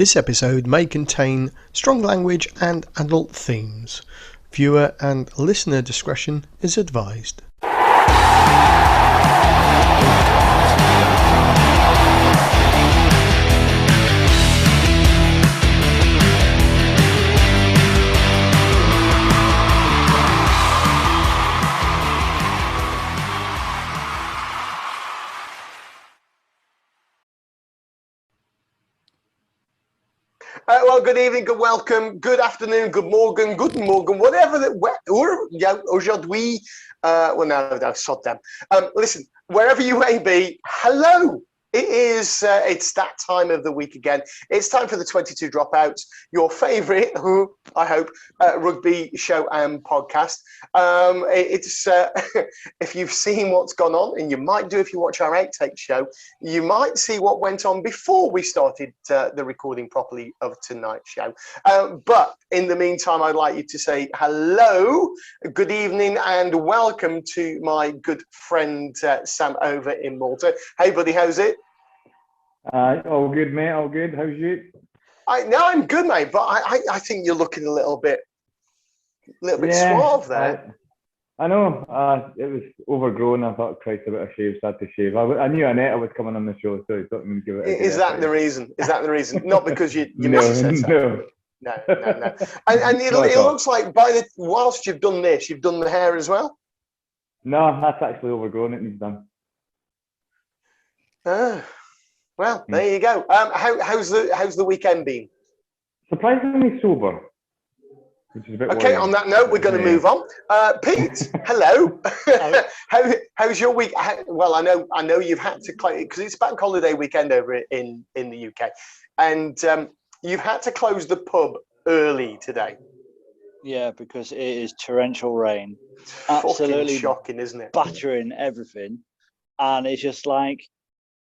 This episode may contain strong language and adult themes. Viewer and listener discretion is advised. Well, good evening, good welcome, good afternoon, good morning, whatever aujourd'hui, no, sod them. Listen, wherever you may be, hello. It's that time of the week again. It's time for the 22 Dropouts, your favourite, I hope, rugby show and podcast. If you've seen what's gone on, and you might do if you watch our outtake show, you might see what went on before we started the recording properly of tonight's show. But in the meantime, I'd like you to say hello, good evening, and welcome to my good friend Sam over in Malta. Hey, buddy, how's it? All good, mate. All good. How's you? I'm good, mate. But I think you're looking a little bit suave there. I know. It was overgrown. I thought, Christ, a bit of shave. Sad to shave. I knew Aneta was coming on the show, so I thought I'm going to give it. Is that the reason? Is that the reason? Not because you missus said so. No. And it looks like whilst you've done this, you've done the hair as well. No, that's actually overgrown. It needs done. Well, there you go. How's the weekend been? Surprisingly sober, which is a bit okay. worrying. On that note, we're going to move on. Pete, hello. How's your week? Well, I know you've had to close because it's bank holiday weekend over in the UK, and you've had to close the pub early today. Yeah, because it is torrential rain, Absolutely absolutely shocking, isn't it? battering everything, and it's just like,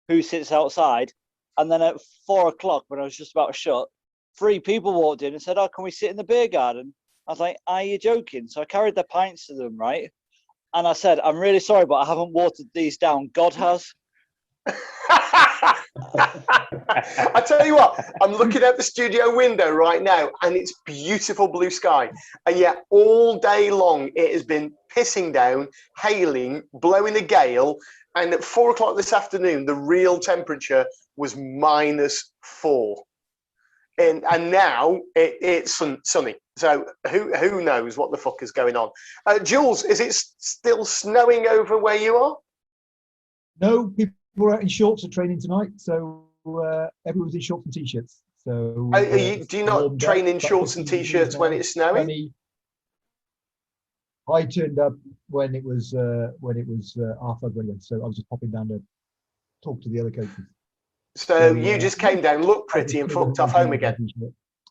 who sits outside? And then at 4 o'clock, when I was just about to shut, 3 people walked in and said, "Oh, can we sit in the beer garden?" I was like, "Are you joking?" So I carried their pints to them, right? And I said, "I'm really sorry, but I haven't watered these down. God has." I tell you what, I'm looking out the studio window right now, and it's beautiful blue sky. And yet, all day long, it has been pissing down, hailing, blowing a gale. And at 4 o'clock this afternoon, the real temperature was -4. And now it's sunny. So who knows what the fuck is going on? Jules, is it still snowing over where you are? No, people are out in shorts at training tonight. So everyone's in shorts and t-shirts. So do you not train in shorts and t-shirts when it's snowing? I turned up when it was half over anyway, so I was just popping down to talk to the other coaches. So you just came down, looked pretty, and fucked off home again.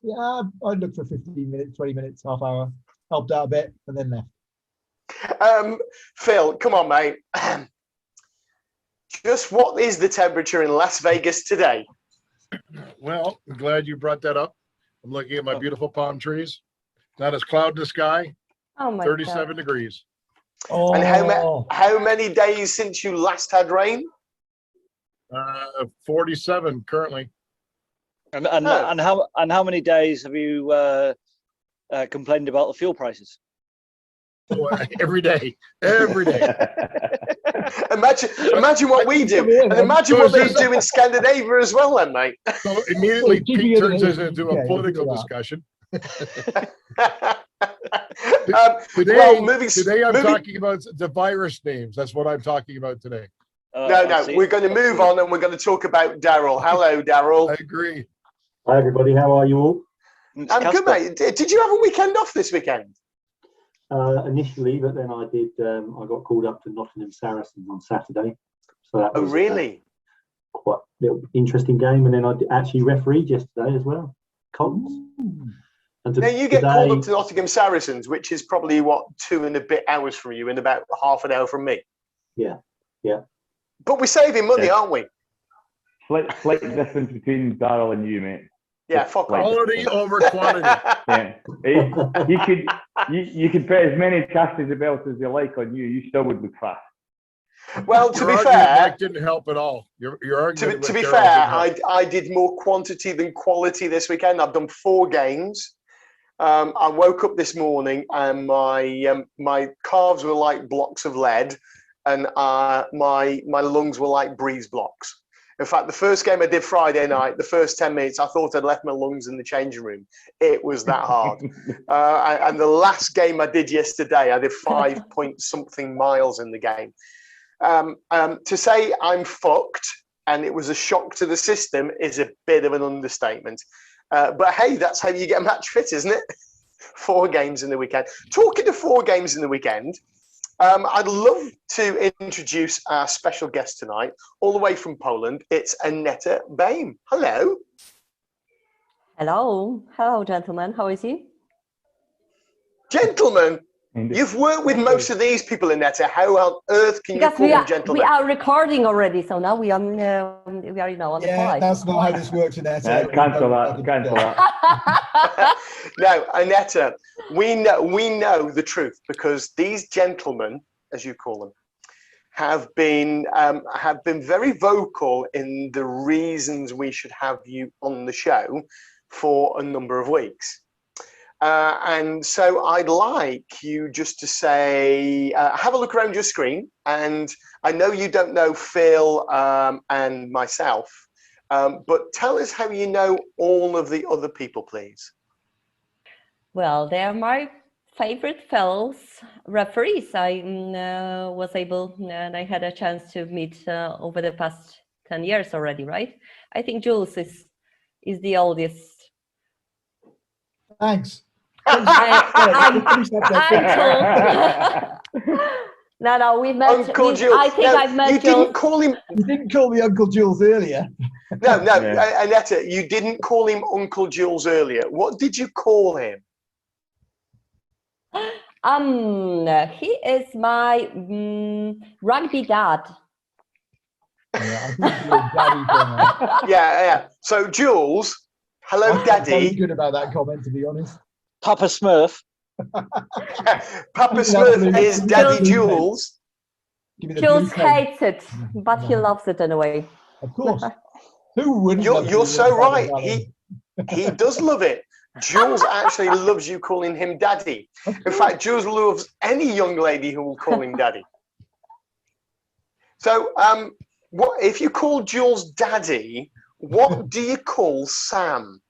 Yeah, I looked for 15 minutes, 20 minutes, half hour, helped out a bit, and then left. Phil, come on, mate. Just what is the temperature in Las Vegas today? Well, I'm glad you brought that up. I'm looking at my beautiful palm trees. Not as cloud in the sky. Oh my 37 God. degrees. Oh. And how many days since you last had rain? 47 currently. And how many days have you complained about the fuel prices? Oh, every day. Imagine what we do, and imagine what they do in Scandinavia as well, then, mate. So immediately Pete turns this into a political discussion. Today I'm talking about the virus names. That's what I'm talking about today. No, we're going to move on, and we're going to talk about Daryl. Hello, Daryl. I agree. Hi, everybody. How are you all? I'm good, mate. Did you have a weekend off this weekend? Initially, but then I did. I got called up to Nottingham Saracens on Saturday. So that was really? Quite a little interesting game, and then I actually refereed yesterday as well. Colts. Now you get called up to Nottingham Saracens, which is probably 2 and a bit hours from you, and about half an hour from me. Yeah. But we're saving money, aren't we? Slight difference between Daryl and you, mate. Yeah, fuck off. Quality over quantity. Yeah. You could put as many casters of belts as you like on you. You still would look fast. Well, to Your be argument, fair, Mike, didn't help at all. Your argument to with be Carol fair, didn't help. I did more quantity than quality this weekend. I've done 4 games. I woke up this morning and my calves were like blocks of lead, and my lungs were like breeze blocks. In fact, the first game I did Friday night, the first 10 minutes, I thought I'd left my lungs in the changing room. It was that hard. And the last game I did yesterday, I did 5 point something miles in the game. To say I'm fucked and it was a shock to the system is a bit of an understatement. But hey, that's how you get match fit, isn't it? 4 games in the weekend. Talking to 4 games in the weekend, I'd love to introduce our special guest tonight, all the way from Poland. It's Aneta. Hello. Hello, gentlemen. How is you? Gentlemen, you've worked with most of these people, Aneta. How on earth can you call them gentlemen? We are recording already, so now we are on the fly. That's not how this works, Aneta. Yeah, cancel that. No, Aneta, we know the truth, because these gentlemen, as you call them, have been very vocal in the reasons we should have you on the show for a number of weeks. And so I'd like you just to say, have a look around your screen. And I know you don't know Phil and myself, but tell us how you know all of the other people, please. Well, they are my favorite fellows referees. I was able, and I had a chance to meet over the past 10 years already, right? I think Jules is the oldest. Thanks. I'm told. No, we met. Uncle Jules. I think I've met you Jules. Didn't call him. You didn't call me Uncle Jules earlier. No, Yeah. Aneta, you didn't call him Uncle Jules earlier. What did you call him? He is my rugby dad. Yeah, I think you're daddy for now. Yeah. So Jules, hello, I'm not very Daddy. good about that comment, to be honest. Papa Smurf. Papa Smurf is Daddy Jules. Give me the Jules blue pen. hates it, but he loves it anyway. Of course. Who wouldn't? love You're to so love right. that, He does love it. Jules actually loves you calling him Daddy. In fact, Jules loves any young lady who will call him Daddy. So, what if you call Jules Daddy? What do you call Sam?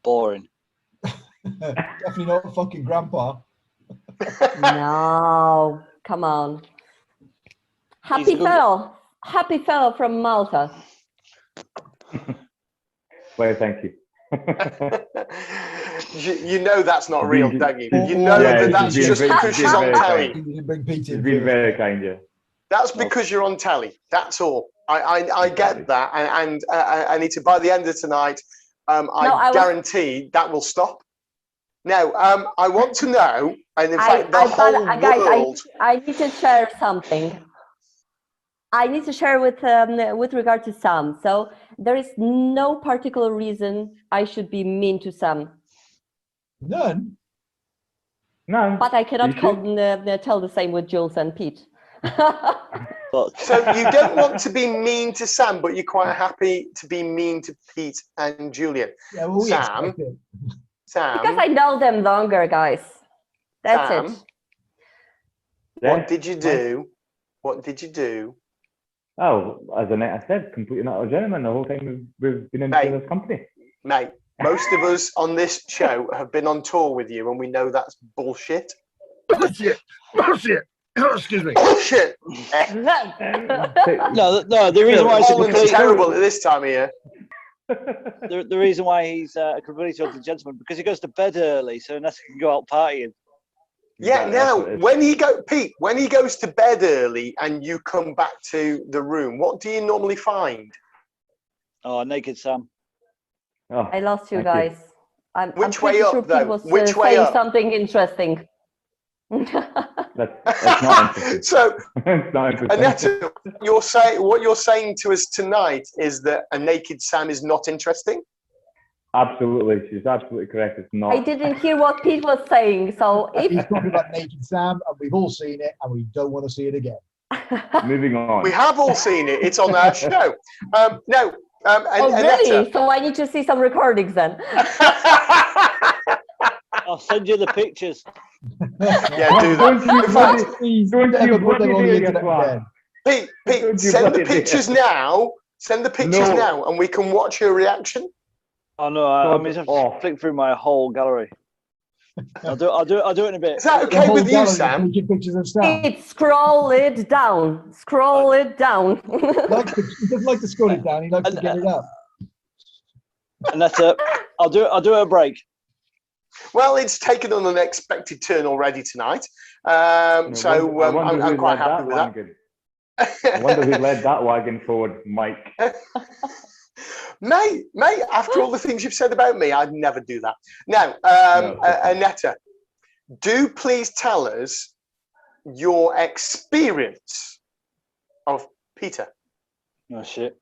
Boring. Definitely not fucking grandpa. No, come on. Happy fellow from Malta. Well, thank you. You know that's not real, don't you? You know Yeah, that's he's just been because she's on very telly. kind. You can bring Pete It's in. been first. very kind, yeah. That's because you're on telly. That's all. I get that, and Aneta, by the end of tonight, I guarantee that will stop. Now, I want to know, and in fact, the whole world. I need to share something. I need to share with regard to Sam. So there is no particular reason I should be mean to Sam. None. No. But I cannot You tell the same with Jules and Pete. So you don't want to be mean to Sam, but you're quite happy to be mean to Pete and Julian. Yeah, well, we Sam. expect it. Sam, Because I know them longer, guys. That's Sam, it. what did you do? What did you do? Oh, as Aneta said, completely not a gentleman the whole time we've been in this company. Mate, most of us on this show have been on tour with you, and we know that's bullshit. Bullshit. Excuse me. Bullshit. No, the reason why he's a Poland's complete, terrible at this time of year. the reason why he's a completely ugly gentleman, because he goes to bed early, so unless he can go out partying. Yeah, Exactly, now, that's what it is. Pete, when he goes to bed early and you come back to the room, what do you normally find? Oh, naked Sam. Oh, I lost you thank guys. I'm Which pretty way up, sure though? Pete was Which way saying up? something interesting. That's not interesting. So, It's not interesting. Aneta, what you're saying to us tonight is that a naked Sam is not interesting? Absolutely, she's absolutely correct. It's not. I didn't hear what Pete was saying, so He's if talking about Naked Sam, and we've all seen it, and we don't want to see it again. Moving on. We have all seen it. It's on our show. No. oh really? So I need to see some recordings then. I'll send you the pictures. Yeah, do Don't that. you In fact, Please don't never you put them on the bloody dare, internet you twat. again. Pete, Don't you send the bloody dare. pictures now. Send the pictures No. now, and we can watch your reaction. Oh no, I God mean, have off. to flick through my whole gallery. I'll do it in a bit. Is that The okay whole with you, gallery of Sam? naked pictures of Sam. Pete, scroll it down. Scroll it down. He doesn't like to scroll it down. He likes to get it up. And that's it. I'll do it at a break. Well, it's taken an unexpected turn already tonight. I So wonder I'm who quite led happy with that. wagon. I wonder who led that wagon forward, Mike. Mate, after all the things you've said about me, I'd never do that. Now, No. Aneta, do please tell us your experience of Peter. Oh shit.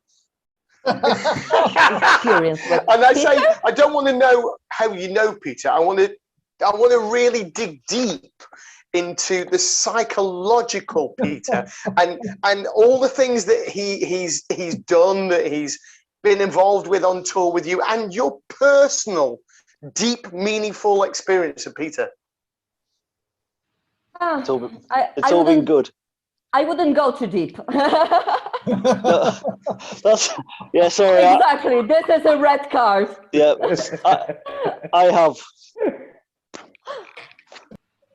Experience with And I Peter? say, I don't want to know how you know Peter. I want to really dig deep into the psychological Peter and all the things that he's done, that he's been involved with on tour with you, and your personal, deep, meaneful experience of Peter. Ah, It's all been, I been wouldn't- good. I wouldn't go too deep. No, that's yeah. Sorry. Exactly. This is a red card. Yeah, I have.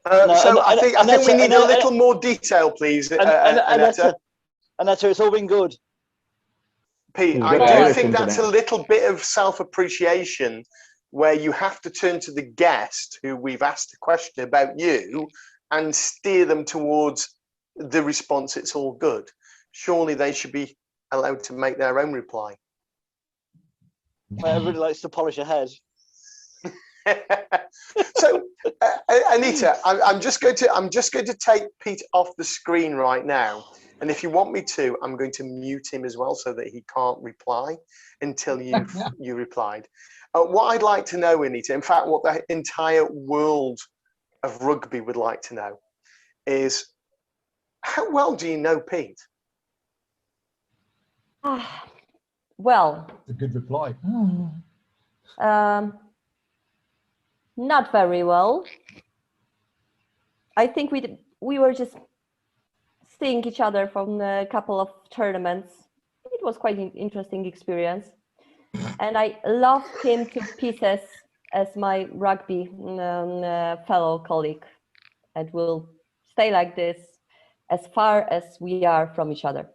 No, So I think we need a Aneta, little more detail, please, Aneta. Aneta, it's all been good. Pete, You've I got do Irish think that's a internet. little bit of self-appreciation where you have to turn to the guest who we've asked a question about you and steer them towards the response, it's all good. Surely they should be allowed to make their own reply. Everybody likes to polish a head. So, Aneta, I'm just going to take Pete off the screen right now, and if you want me to, I'm going to mute him as well so that he can't reply until you replied. What I'd like to know, Aneta, in fact, what the entire world of rugby would like to know, is how well do you know Pete? Well, A good reply. not very well. I think we were just seeing each other from a couple of tournaments. It was quite an interesting experience, and I loved him to pieces as my rugby fellow colleague, and we'll stay like this as far as we are from each other.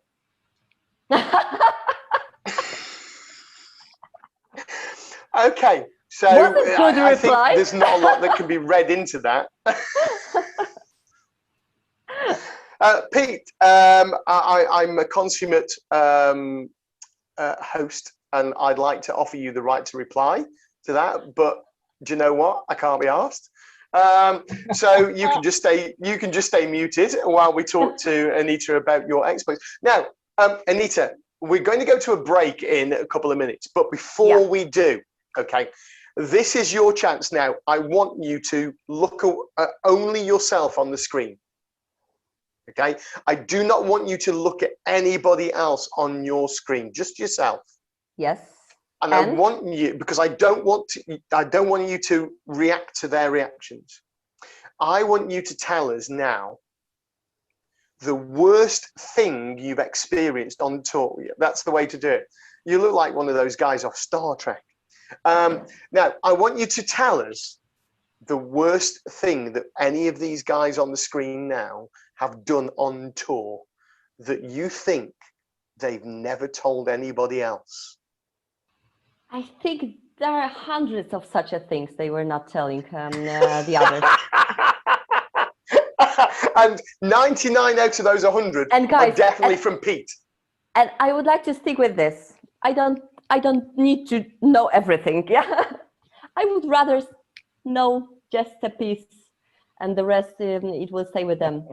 Okay, so Was it good I think reply? there's not a lot that can be read into that. Pete, I'm a consummate host, and I'd like to offer you the right to reply to that. But do you know what? I can't be asked. So you can just stay muted while we talk to Aneta about your exploits. Now, Aneta, we're going to go to a break in a couple of minutes, but before we do, okay, this is your chance now. I want you to look at only yourself on the screen. Okay, I do not want you to look at anybody else on your screen, just yourself. Yes. And I want you, because I don't want you to react to their reactions. I want you to tell us now the worst thing you've experienced on tour. That's the way to do it. You look like one of those guys off Star Trek. Now, I want you to tell us the worst thing that any of these guys on the screen now have done on tour that you think they've never told anybody else. I think there are hundreds of such a things they were not telling the others. And 99 out of those 100 And guys, are definitely from Pete. And I would like to stick with this. I don't need to know everything. Yeah, I would rather know just a piece, and the rest it will stay with them.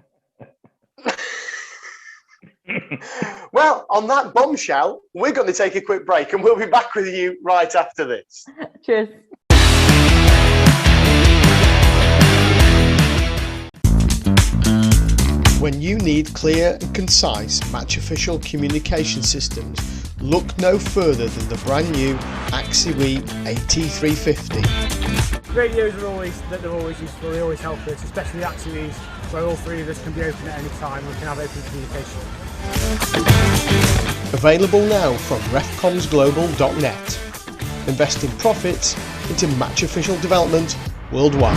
Well, on that bombshell, we're going to take a quick break and we'll be back with you right after this. Cheers. When you need clear and concise match official communication systems, look no further than the brand new AxiWe AT350. Radios are always useful, they always help us, especially the AxiWes, where all three of us can be open at any time and we can have open communication. Available now from refcomsglobal.net. Investing profits into match official development worldwide.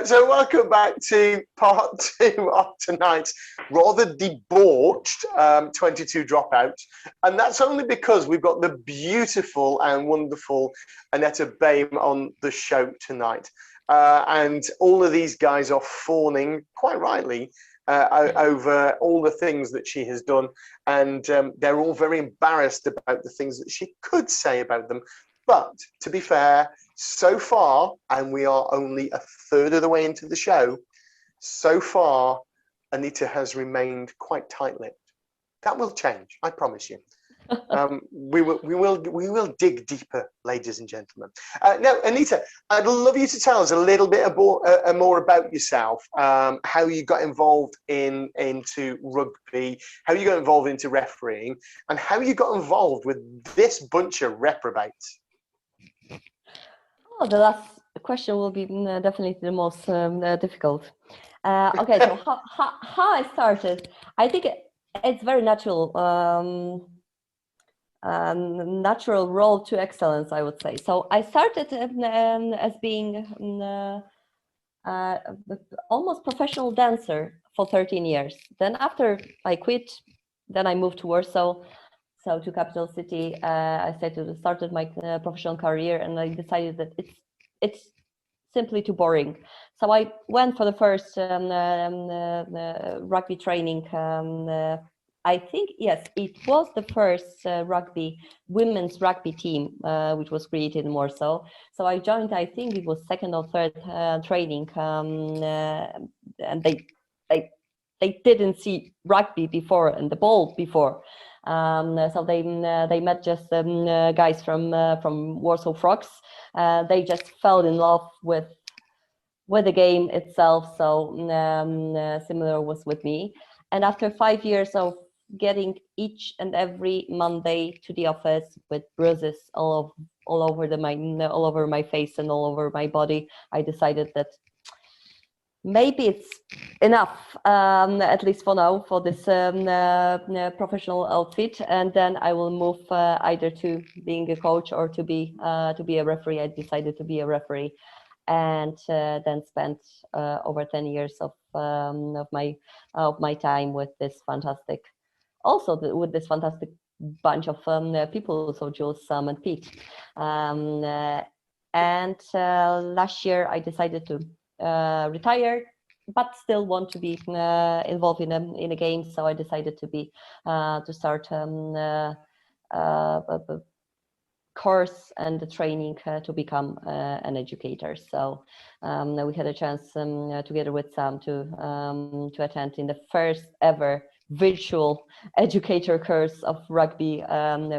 So welcome back to part 2 of tonight's rather debauched 22 dropouts, and that's only because we've got the beautiful and wonderful Aneta Baim on the show tonight, and all of these guys are fawning quite rightly over all the things that she has done, and they're all very embarrassed about the things that she could say about them. But to be fair, so far, and we are only a third of the way into the show, so far, Aneta has remained quite tight-lipped. That will change, I promise you. We will dig deeper, ladies and gentlemen. Now, Aneta, I'd love you to tell us a little bit more about yourself, how you got involved into rugby, how you got involved into refereeing, and how you got involved with this bunch of reprobates. Oh, the last question will be definitely the most difficult. Okay, so how I started, I think it's very natural, natural road to excellence, I would say. So I started as being almost professional dancer for 13 years. Then after I quit, then I moved to Warsaw. So to capital city, I started my professional career, and I decided that it's simply too boring. So I went for the first rugby training. I think, yes, it was the first women's rugby team, which was created in Warsaw. So I joined, I think it was second or third training, and they didn't see rugby before and the ball before. So they met just guys from Warsaw Frogs. They just fell in love with the game itself. So similar was with me. And after 5 years of getting each and every Monday to the office with bruises all over my face and all over my body, I decided that maybe it's enough, at least for now, for this professional outfit, and then I will move either to being a coach or to be a referee. I decided to be a referee, and then spent over 10 years of my time with this fantastic, with this fantastic bunch of people. So Jules, Sam, and Pete, and last year I decided to retire, but still want to be involved in a game. So I decided to start a course and the training to become an educator. So we had a chance together with Sam to attend in the first ever virtual educator course of rugby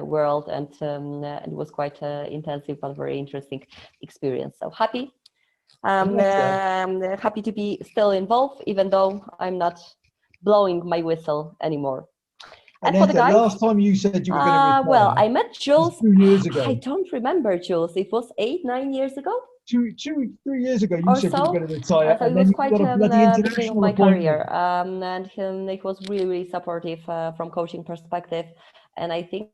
world, and it was quite intensive but very interesting experience. So happy to be still involved, even though I'm not blowing my whistle anymore. And for the guys, last time you said you were going to retire, well, I met Jules 2 years ago. I don't remember, Jules. It was 8-9 years ago. 3 years ago, you said you were going to retire, So and it then was you quite got a bloody beginning of international my appointment. career, and it was really supportive from coaching perspective, and I think.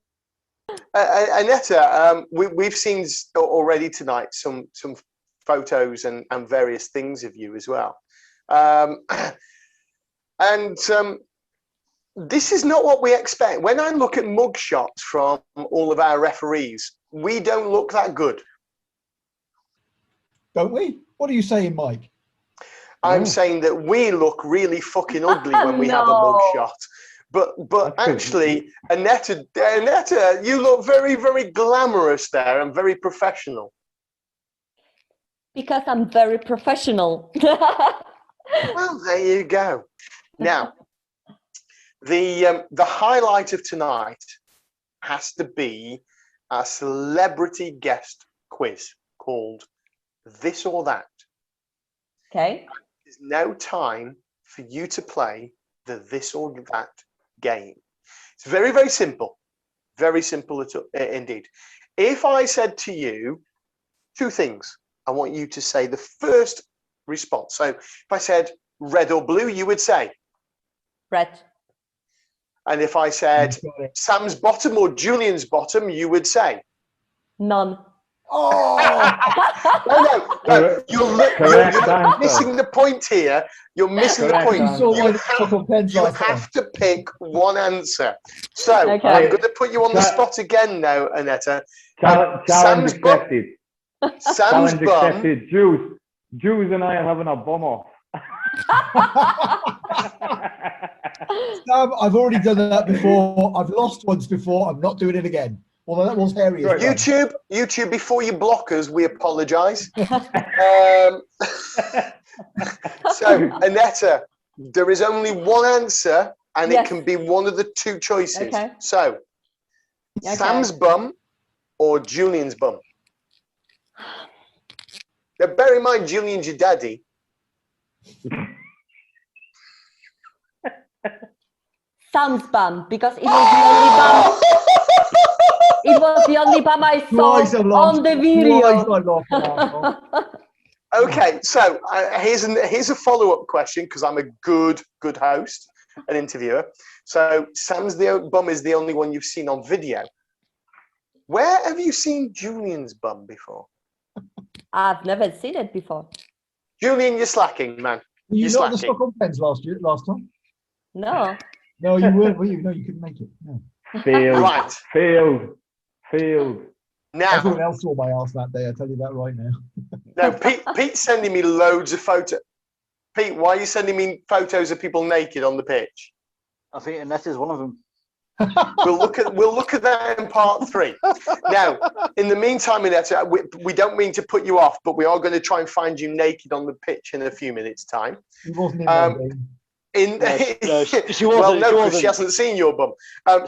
Aneta, we've seen already tonight some photos and various things of you as well, and this is not what we expect. When I look at mugshots from all of our referees, we don't look that good. Don't we? What are you saying, Mike? I'm saying that we look really fucking ugly when we have a mugshot. But actually, Aneta, you look very, very glamorous there and very professional. Because I'm very professional. Well, there you go. Now, the highlight of tonight has to be a celebrity guest quiz called This or That. Okay. There's now time for you to play the This or That game. It's very, very simple. Very simple indeed. If I said to you two things, I want you to say the first response. So if I said red or blue, you would say Red. And if I said Got it. Sam's bottom or Julian's bottom, you would say None. Oh, no. You're Correct answer. missing the point here. You're missing Correct the point. answer. saw You my have, chocolate pens you last time. have to pick one answer. So Okay. I'm going to put you on the Cha- spot again now, Aneta. Challenge Sam's bum. accepted. Sam's Challenge bum. accepted. Jules and I are having a bum off. Sam, I've already done that before. I've lost once before. I'm not doing it again. Although that was hairy. as well. YouTube, before you block us, we apologise. So, Aneta, there is only one answer, and Yes. it can be one of the two choices. Okay. So, Okay. Sam's bum or Julian's bum. Now, bear in mind, Julian's your daddy. Sam's bum, because it was the only bum. It was the only bum I saw Twice I've lost. on the Twice video. I've lost, Marco. Okay, so here's a follow-up question because I'm a good host and interviewer. So Sam's bum is the only one you've seen on video. Where have you seen Julian's bum before? I've never seen it before. Julian, you're slacking, man. Were you You're not the slacking. Stockholm Pens last time? No. No, you weren't, were you? No, you couldn't make it. No. Failed. Right. Failed. Now, Everyone else saw my ass that day, I tell you that right now. no, Pete's sending me loads of photos. Pete, why are you sending me photos of people naked on the pitch? I think Aneta's one of them. We'll look at that in part 3. Now, in the meantime, Aneta, we don't mean to put you off, but we are going to try and find you naked on the pitch in a few minutes' time. He wasn't in my game. No, she wasn't. Well, no, she because wasn't. she hasn't seen your bum.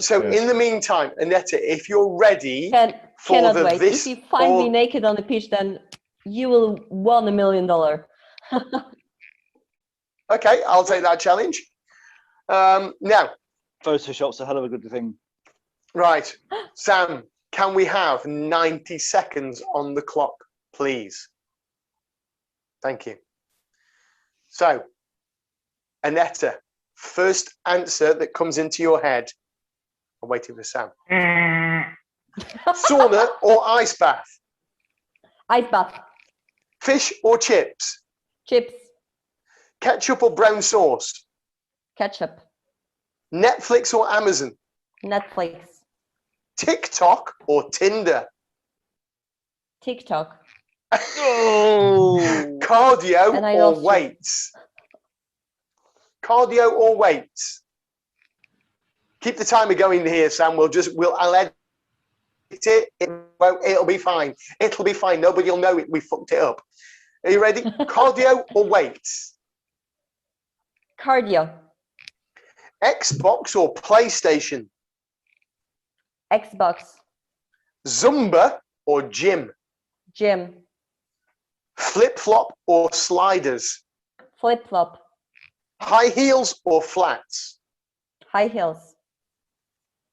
So Yeah. in the meantime, Aneta, if you're ready for Cannot the wait. this If you find or- me naked on the pitch, then you will won $1 million. Okay, I'll take that challenge. Now, Photoshop's a hell of a good thing. right, Sam, can we have 90 seconds on the clock, please? Thank you. So, Aneta, first answer that comes into your head. I'm waiting for Sam. Sauna or ice bath? Ice bath. Fish or chips? Chips. Ketchup or brown sauce? Ketchup. Netflix or Amazon? Netflix. TikTok or Tinder? TikTok. Oh, Cardio And I or lost you. weights? Cardio or weights? Keep the timer going here, Sam. I'll edit it. It'll be fine. It'll be fine. Nobody will know it. We fucked it up. Are you ready? Cardio or weights? Cardio. Xbox or PlayStation? Xbox. Zumba or gym? Gym. Flip-flop or sliders? Flip-flop. High heels or flats? High heels.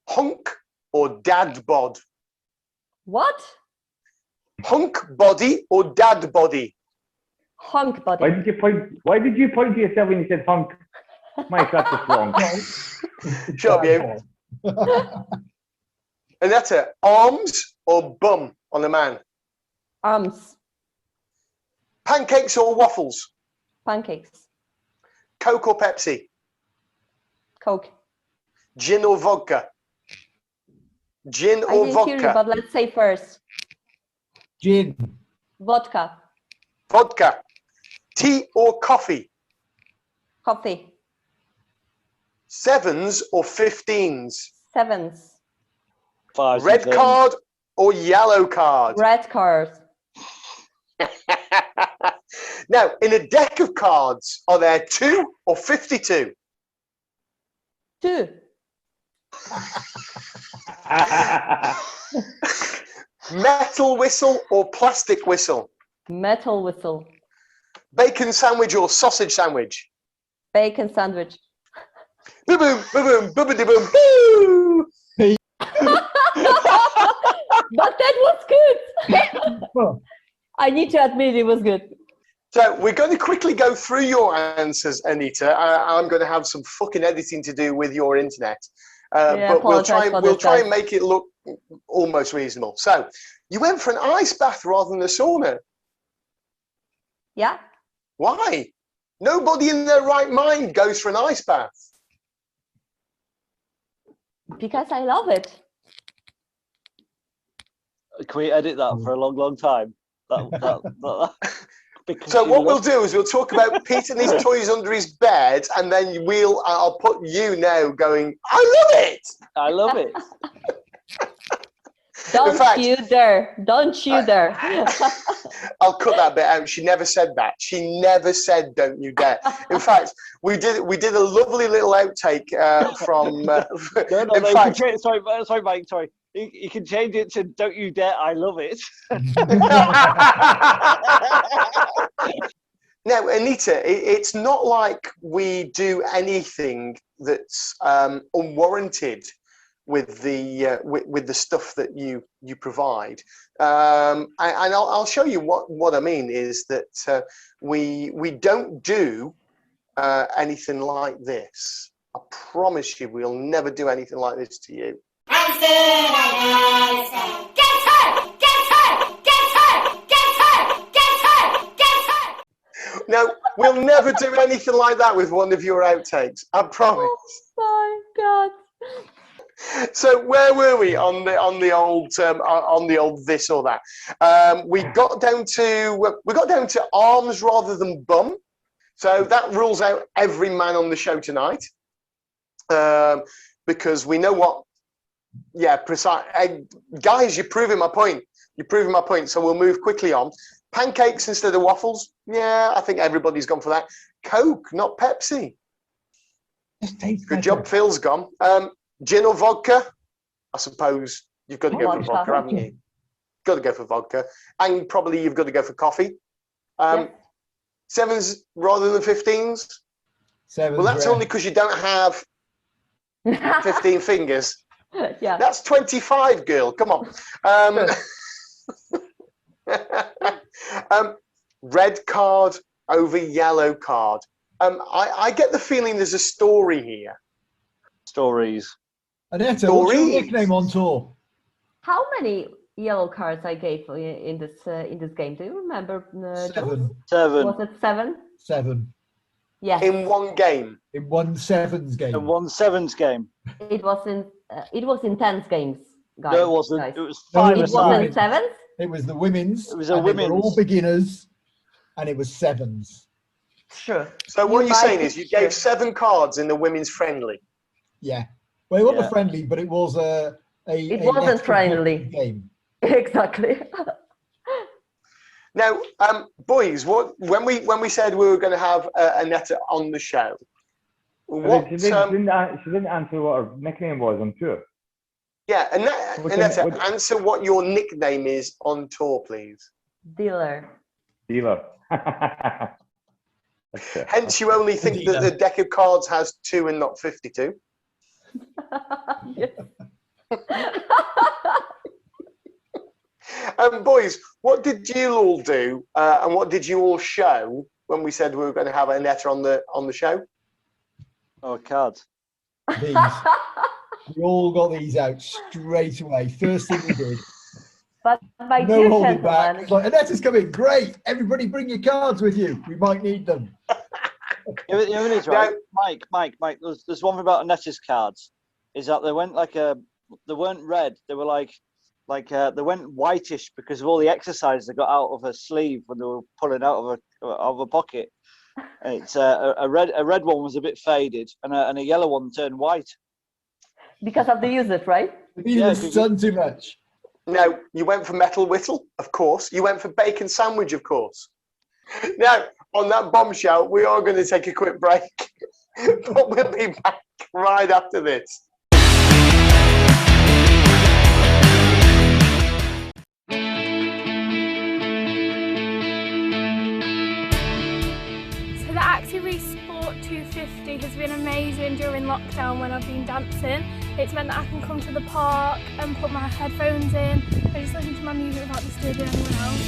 Hunk or dad bod? What? Hunk body or dad body? Hunk body. Why did you point to yourself when you said hunk? Mike, that's just wrong. Shut up, you. Aneta, arms or bum on a man? Arms. Pancakes or waffles? Pancakes. Coke or Pepsi? Coke. Gin or vodka? Gin I or didn't hear you, vodka? but let's say first. Gin. Vodka. Vodka. Tea or coffee? Coffee. 7s or 15s? 7s. 5s. Red card or yellow card? Red card. Now, in a deck of cards, are there 2 or 52? 2. Metal whistle or plastic whistle? Metal whistle. Bacon sandwich or sausage sandwich? Bacon sandwich. Boom, boom, boom, boom, boom, boom, boo! But that was good. I need to admit it was good. So we're going to quickly go through your answers, Aneta. I'm going to have some fucking editing to do with your internet, but we'll try and make it look almost reasonable. So you went for an ice bath rather than a sauna. Yeah. Why? Nobody in their right mind goes for an ice bath. Because I love it. Can we edit that for a long, long time? So what we'll do is we'll talk about Pete and his toys under his bed, and then I'll put you now going, I love it! I love it. Don't you dare. Don't you dare. I'll cut that bit out. She never said that. She never said, don't you dare. In fact, we did a lovely little outtake from... Sorry, Mike, sorry. You can change it to don't you dare, I love it. Now, Aneta, it's not like we do anything that's unwarranted with the stuff that you provide, and I'll show you what I mean is that we don't do anything like this. I promise you, we'll never do anything like this to you. No, we'll never do anything like that with one of your outtakes. I promise. Oh my God. So where were we on the old this or that? We got down to arms rather than bum. So that rules out every man on the show tonight, because we know what. Yeah, precise. Guys, you're proving my point. You're proving my point. So we'll move quickly on. Pancakes instead of waffles. Yeah, I think everybody's gone for that. Coke, not Pepsi. Good job, Phil's gone. Gin or vodka? I suppose you've got to go for vodka, haven't you? Got to go for vodka. And probably you've got to go for coffee. Yeah. 7s rather than 15s? 7s. Well, that's only because you don't have 15 fingers. Yeah. That's 25, girl. Come on. Red card over yellow card. I get the feeling there's a story here. Stories. Aneta, what's your nickname on tour? How many yellow cards I gave in this game? Do you remember? 7. 7. Was it 7? 7. Yes. In one game. In one sevens game. In one sevens game. It was in 10s games, guys. No, it wasn't. Guys. It was No, 5 It aside. wasn't 7s? It was the women's. It was a and they were women's. all beginners, and it was 7s. Sure. So what you're saying might- is you gave 7 cards in the women's friendly. Yeah. Well, it wasn't Yeah. friendly, but it was a It wasn't less friendly. competitive game. Exactly. Now, boys, when we said we were going to have Aneta on the show, She didn't answer what her nickname was on tour. Yeah, Aneta, answer what your nickname is on tour, please. Dealer. Dealer. Hence, you only think that the deck of cards has 2 and not 52. Yes. Boys, what did you all do, and what did you all show when we said we were going to have Aneta on the show? Oh, cards. These. We all got these out straight away. First thing we did. But my No dear holding back. gentlemen, It's like, Aneta's coming. Great. Everybody bring your cards with you. We might need them. You know what it is, right? Mike, there's one thing about Aneta's cards, is that they weren't red, they were like they went whitish because of all the exercise they got out of her sleeve when they were pulling out of a pocket. It's a red one was a bit faded, and a yellow one turned white. because of the usage, right? The sun too much. Now, you went for metal whittle, of course. You went for bacon sandwich, of course. Now, on that bombshell, we are going to take a quick break, but we'll be back right after this. So the Active Sport 250 has been amazing during lockdown when I've been dancing. It's meant that I can come to the park and put my headphones in and just listen to my music without disturbing anyone else.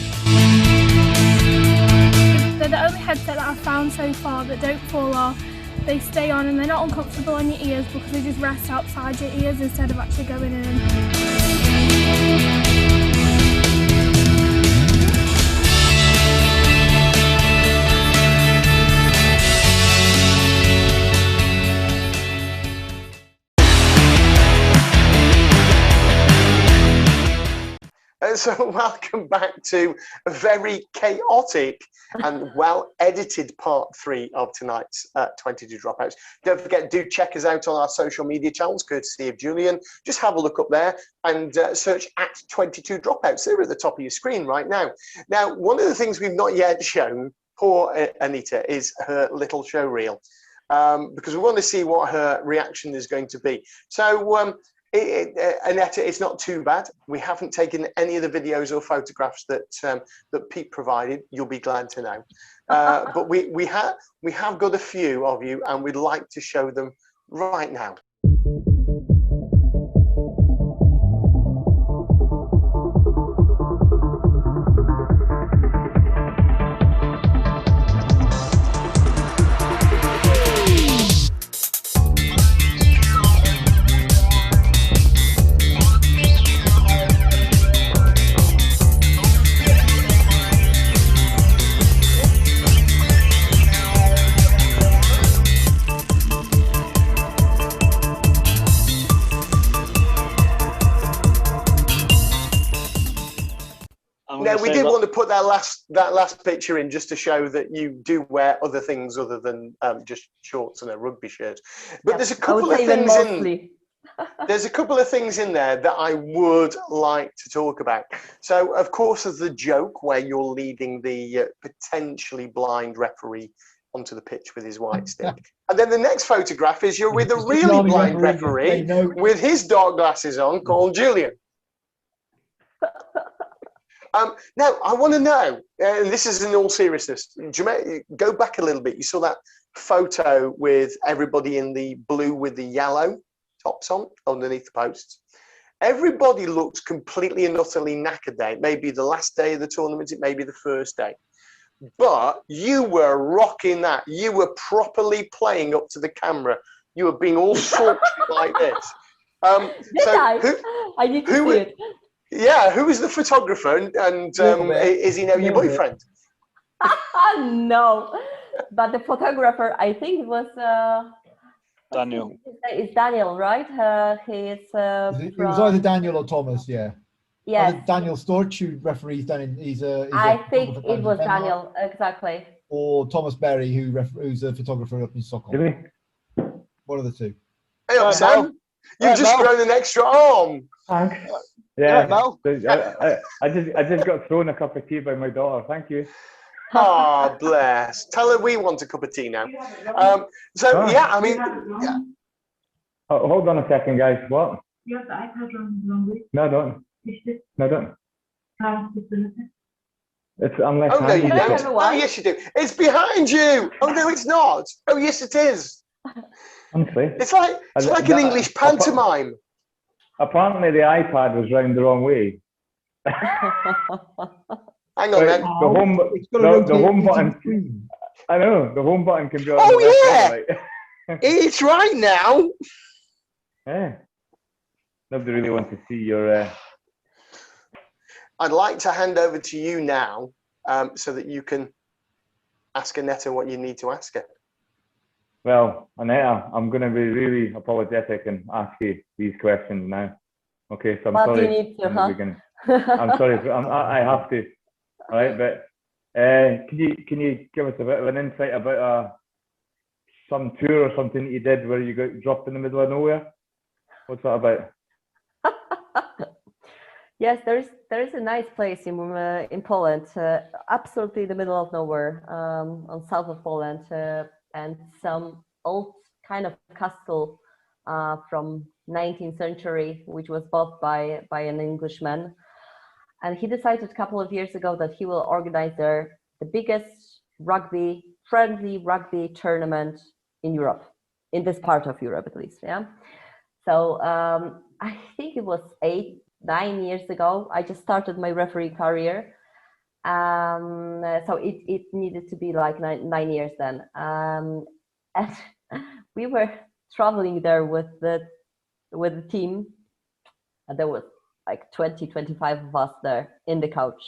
They're the only headset that I've found so far that don't fall off. They stay on and they're not uncomfortable on your ears because they just rest outside your ears instead of actually going in. So welcome back to a very chaotic and well-edited part 3 of tonight's 22 Dropouts. Don't forget, do check us out on our social media channels, courtesy of Julian. Just have a look up there and search at 22 Dropouts. They're at the top of your screen right now. Now, one of the things we've not yet shown, poor Aneta, is her little show reel, because we want to see what her reaction is going to be. So, Aneta, it's not too bad. We haven't taken any of the videos or photographs that that Pete provided. You'll be glad to know. But we have got a few of you, and we'd like to show them right now. Now, we did want to put that last picture in just to show that you do wear other things other than just shorts and a rugby shirt. But there's a couple of things in. There's a couple of things in there that I would like to talk about. So, of course, there's the joke where you're leading the potentially blind referee onto the pitch with his white stick. And then the next photograph is you're with a really blind referee with his dark glasses on, called Julian. Now, I want to know, and this is in all seriousness, go back a little bit. You saw that photo with everybody in the blue with the yellow tops on underneath the posts. Everybody looks completely and utterly knackered there. It may be the last day of the tournament, it may be the first day. But you were rocking that. You were properly playing up to the camera. You were being all sultry like this. I need to see it. Yeah, who is the photographer, and is he now your boyfriend? No, but the photographer, I think it was Daniel. It's Daniel, right? It was either Daniel or Thomas, yeah. Yes. Daniel Storch, who referees down in. I think it was Daniel, exactly. Or Thomas Berry, who's a photographer up in Stockholm. Really? One of the two. Hey up, Sam. You've just grown an extra arm. Thanks. Yeah, I just got thrown a cup of tea by my daughter. Thank you. Oh, bless. Tell her we want a cup of tea now. Yeah, I mean, yeah. Oh, hold on a second, guys. What? You have the iPad wrong way. No, I don't. No, I don't. It's unless. Oh no, you don't. Oh yes, you do. It's behind you. Oh no, it's not. Oh yes, it is. Honestly, it's like an English pantomime. Apparently, the iPad was round the wrong way. Hang on, then. The home button. I know the home button can be on. Oh yeah, it's right now. Yeah. Nobody really wants to see your. I'd like to hand over to you now, so that you can ask Aneta what you need to ask her. Well, Aneta, I'm going to be really apologetic and ask you these questions now. Okay, so I'm sorry. You need to, I'm sorry. I have to. All right, but can you give us a bit of an insight about some tour or something that you did where you got dropped in the middle of nowhere? What's that about? Yes, there is a nice place in Poland, absolutely in the middle of nowhere, on south of Poland, and some old kind of castle from 19th century, which was bought by an Englishman, and he decided a couple of years ago that he will organize there the biggest friendly rugby tournament in Europe, in this part of Europe at least. Yeah. So I think it was 8-9 years ago. I just started my referee career. So it needed to be like nine years then. And we were traveling there with the team. And there was like 20-25 of us there in the couch.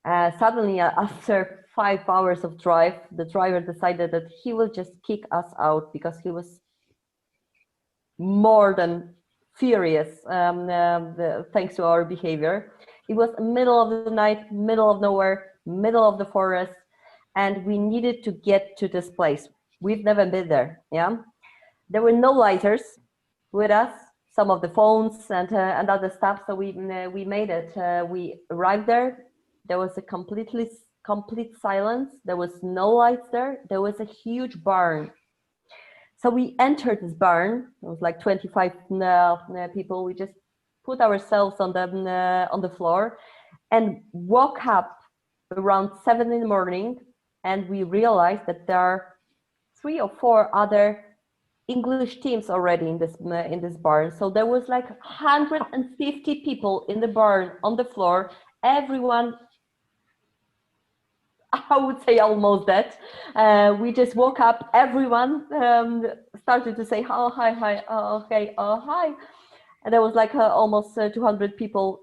Suddenly, after 5 hours of drive, the driver decided that he will just kick us out because he was more than furious thanks to our behavior. It was middle of the night, middle of nowhere, middle of the forest, and we needed to get to this place. We've never been there. Yeah, there were no lighters with us, some of the phones and other stuff. So we made it. We arrived there. There was a complete silence. There was no lights there. There was a huge barn. So we entered this barn. It was like 25 people. We just put ourselves on the floor and woke up around 7 in the morning, and we realized that there are 3 or 4 other English teams already in this barn. So there was like 150 people in the barn on the floor. Everyone, I would say, almost dead. We just woke up. Everyone started to say, "Oh, hi, oh, okay, oh, hi." And there was like almost 200 people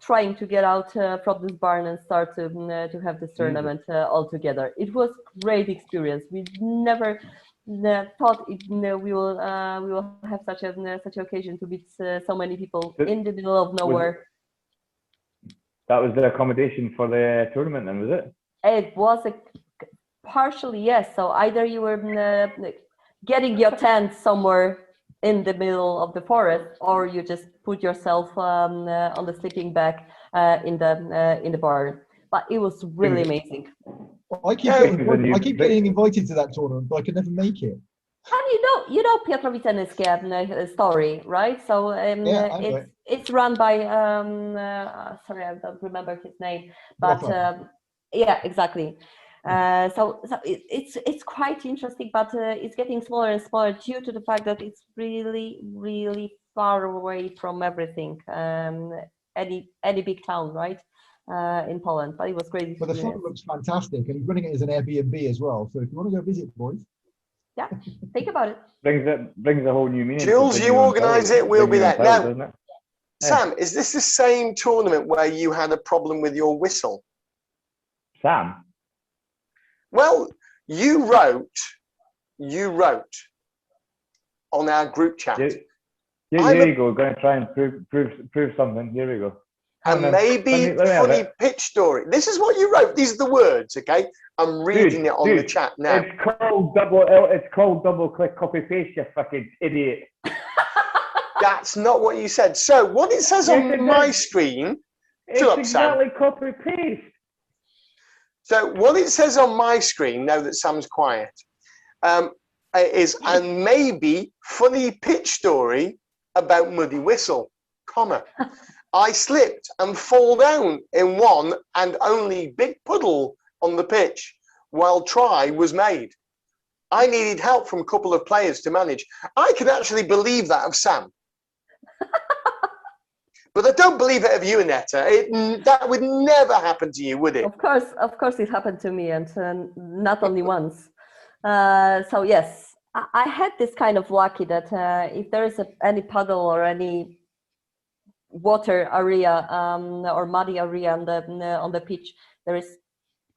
trying to get out from this barn and start to have this tournament all together. It was great experience. We never thought we will have such an occasion to meet so many people in the middle of nowhere. That was the accommodation for the tournament, then, was it? It was partially, yes. So either you were getting your tent somewhere in the middle of the forest, or you just put yourself on the sleeping bag in the barn. But it was really amazing. I keep getting invited to that tournament, but I could never make it. And you know Pietrowice story, right? So it's run by sorry, I don't remember his name, but yeah, exactly. So it's quite interesting, but it's getting smaller and smaller due to the fact that it's really far away from everything. Any big town, right? In Poland, but it was great. But the fun looks fantastic, and he's running it as an Airbnb as well. So if you want to go visit, boys, yeah, think about it. Brings a whole new meaning. Jules, you organise it. We'll be there. Now, Sam, Yeah. is this the same tournament where you had a problem with your whistle? Sam? Well, you wrote on our group chat. Yeah, here you go. Going to try and prove something. Here we go. Maybe funny pitch story. This is what you wrote. These are the words, okay? I'm reading it on the chat now. It's called double click copy paste, you fucking idiot. That's not what you said. So what it says on my screen, it's exactly copy paste. So what it says on my screen, now that Sam's quiet, is and maybe funny pitch story about muddy whistle, comma. I slipped and fall down in one and only big puddle on the pitch while try was made. I needed help from a couple of players to manage. I could actually believe that of Sam. But I don't believe it of you, Aneta. That would never happen to you, would it? Of course it happened to me, and not only once. So yes, I had this kind of lucky that if there is any puddle or any water area or muddy area on the pitch, there is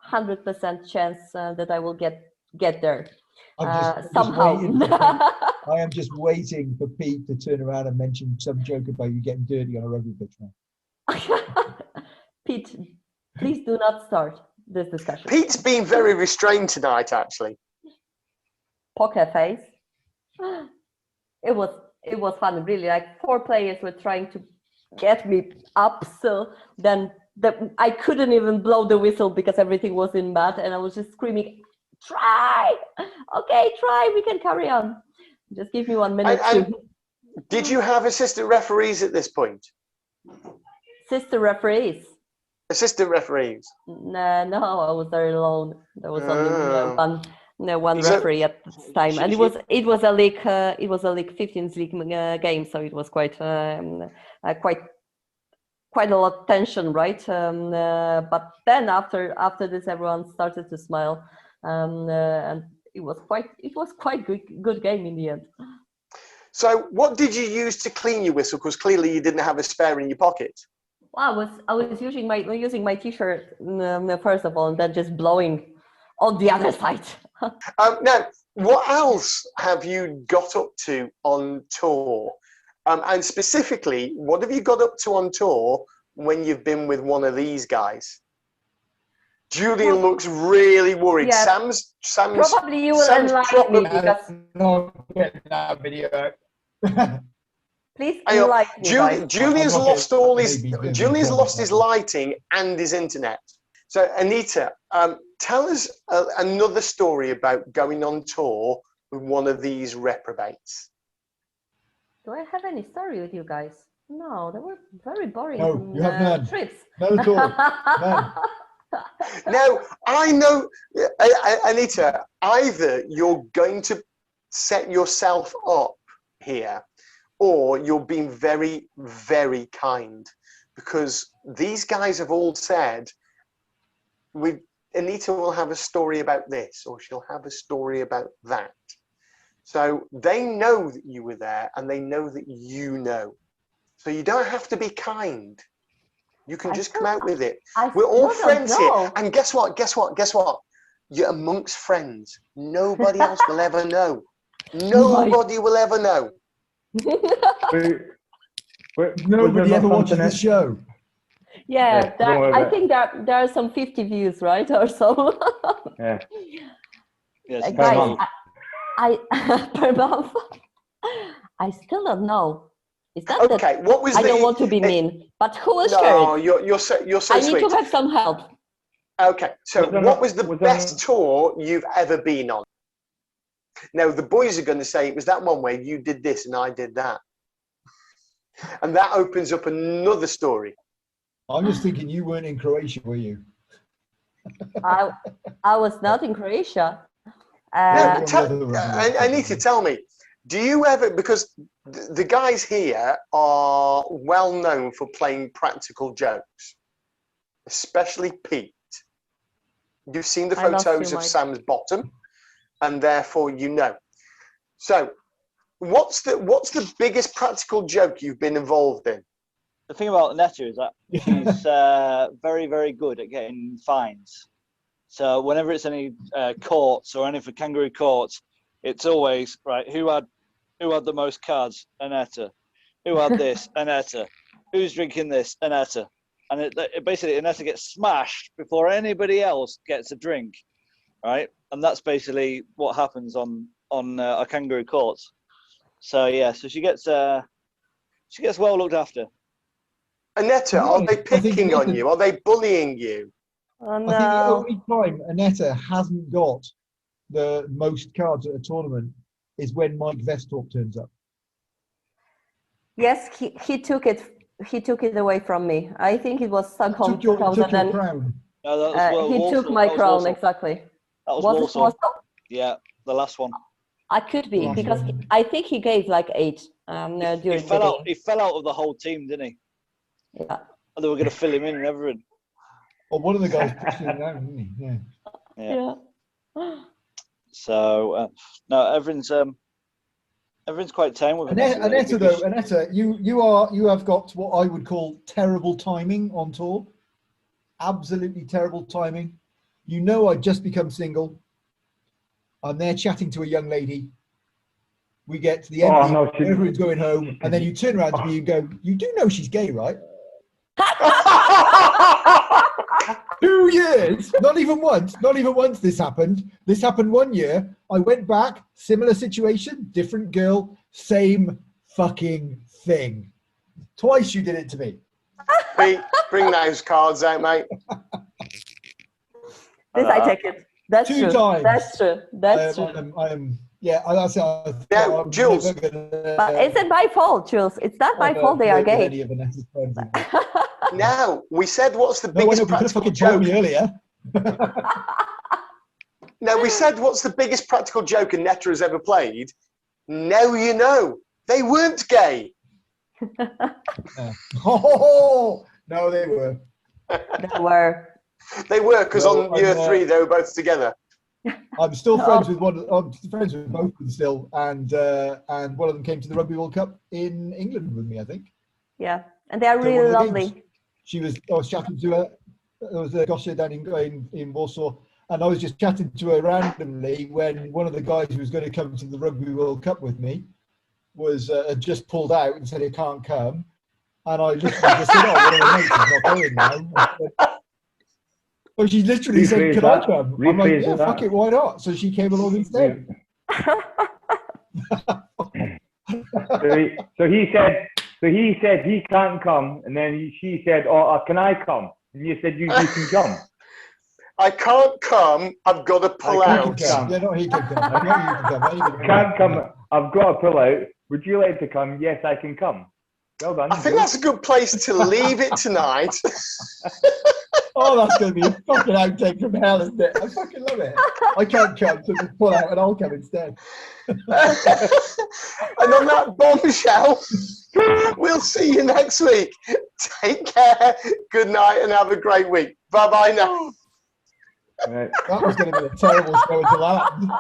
100% chance that I will get there somehow. I am just waiting for Pete to turn around and mention some joke about you getting dirty on a rugby pitch now. Pete, please do not start this discussion. Pete's been very restrained tonight, actually. Poker face. It was fun, really. Like 4 players were trying to get me up. So then I couldn't even blow the whistle because everything was in mud, and I was just screaming, "Try, okay, try. We can carry on. Just give me 1 minute." Did you have assistant referees at this point? Sister referees. Assistant referees. No, I was there alone. There was only one referee at this time, and it was a league. It was a league 15th league game, so it was quite a lot of tension, right? But then after this, everyone started to smile, and it was quite good game in the end. So, what did you use to clean your whistle? Because clearly you didn't have a spare in your pocket. Well, I was using my t-shirt first of all, and then just blowing on the other side. Now, what else have you got up to on tour? And specifically, what have you got up to on tour when you've been with one of these guys? Julian looks really worried. Yeah, Sam's probably you will enlighten me because not get that video. please enlighten me. Julian's lost all his. Julian's lost his lighting and his internet. So Aneta, tell us another story about going on tour with one of these reprobates. Do I have any story with you guys? No, they were very boring. No, you have none. Trips. None at all. None. Now, I know, Aneta, either you're going to set yourself up here or you're being very, very kind, because these guys have all said, Aneta will have a story about this, or she'll have a story about that. So they know that you were there, and they know that you know. So you don't have to be kind. You can just come out with it. We're all friends here. And guess what? You're amongst friends. Nobody else will ever know. Nobody will ever know. Nobody ever watches the show. Yeah, I think there are some 50 views, right, or so. Yeah. Yes, guys, per month. I still don't know. Is that okay? What was I don't want to be mean, but who will share it? You're so I sweet. need to have some help. Okay, so what was the best tour you've ever been on? Now the boys are going to say it was that one where you did this and I did that, and that opens up another story. I'm just thinking you weren't in Croatia, were you? I was not in Croatia. I need to tell me. Do you ever, because the guys here are well known for playing practical jokes, especially Pete. You've seen the photos of Sam's bottom, and therefore you know. So, what's the biggest practical joke you've been involved in? The thing about Aneta is that she's very, very good at getting fines. So whenever it's any courts or any for kangaroo courts, it's always right. Who had the most cards? Aneta. Who had this? Aneta. Who's drinking this? Aneta. And it basically Aneta gets smashed before anybody else gets a drink, right? And that's basically what happens on a kangaroo courts. So yeah, so she gets well looked after. Aneta, are they picking on you? Are they bullying you? Oh, no. I think the only time Aneta hasn't got the most cards at a tournament is when Mike Vestorp turns up. Yes, he took it. He took it away from me. I think it was Stockholm Took your 2000. crown. No, he took my crown, exactly. That was Warsaw? Yeah, the last one. I could be, because I think he gave like 8 during the game. He fell out of the whole team, didn't he? Yeah. And they were going to fill him in and everything. Well, one of the guys pushed him down, didn't he? Yeah. So no, everyone's quite tame with Aneta, though, Aneta, you have got what I would call terrible timing on tour. Absolutely terrible timing. You know, I'd just become single. I'm there chatting to a young lady. We get to the end, everyone's going home, and then you turn around to me and go, "You do know she's gay, right?" 2 years, not even once this happened. This happened 1 year. I went back, similar situation, different girl, same fucking thing. Twice you did it to me. Pete, bring those cards out, mate. This I take it. That's 2 true. times. That's true. That's true. I am. Yeah, that's it. Now, Jules. But is it my fault, Jules? It's not my fault they are gay. Now, we said what's the No, I biggest know, you could have practical fucking told joke. me earlier. Now, we said what's the biggest practical joke Aneta has ever played. Now you know. They weren't gay. Oh, no, they were. They were. They were, because No, on year 3, they were both together. I'm still friends with one. I'm friends with both of them still, and one of them came to the Rugby World Cup in England with me, I think. Yeah, and they are So one really of the lovely. games. I was chatting to her. There was a Gosha down in Warsaw, and I was just chatting to her randomly when one of the guys who was going to come to the Rugby World Cup with me was had just pulled out and said he can't come, and I literally just said, "Oh, one of my mates is not going now." Well, she literally said, "Can I come?" I'm like, "Yeah, fuck it, why not?" So she came along instead. So he said he can't come, and then she said, "Oh, can I come?" And you said you can come. I can't come. I've got to pull out. Yeah, no, he can come. I can't come. I've got to pull out. Would you like to come? Yes, I can come. Well done. I think that's a good place to leave it tonight. Oh, that's going to be a fucking outtake from hell, isn't it? I fucking love it. I can't come, so just pull out and I'll come instead. And on that bombshell, we'll see you next week. Take care, good night, and have a great week. Bye-bye now. Right. That was going to be a terrible show until that happened.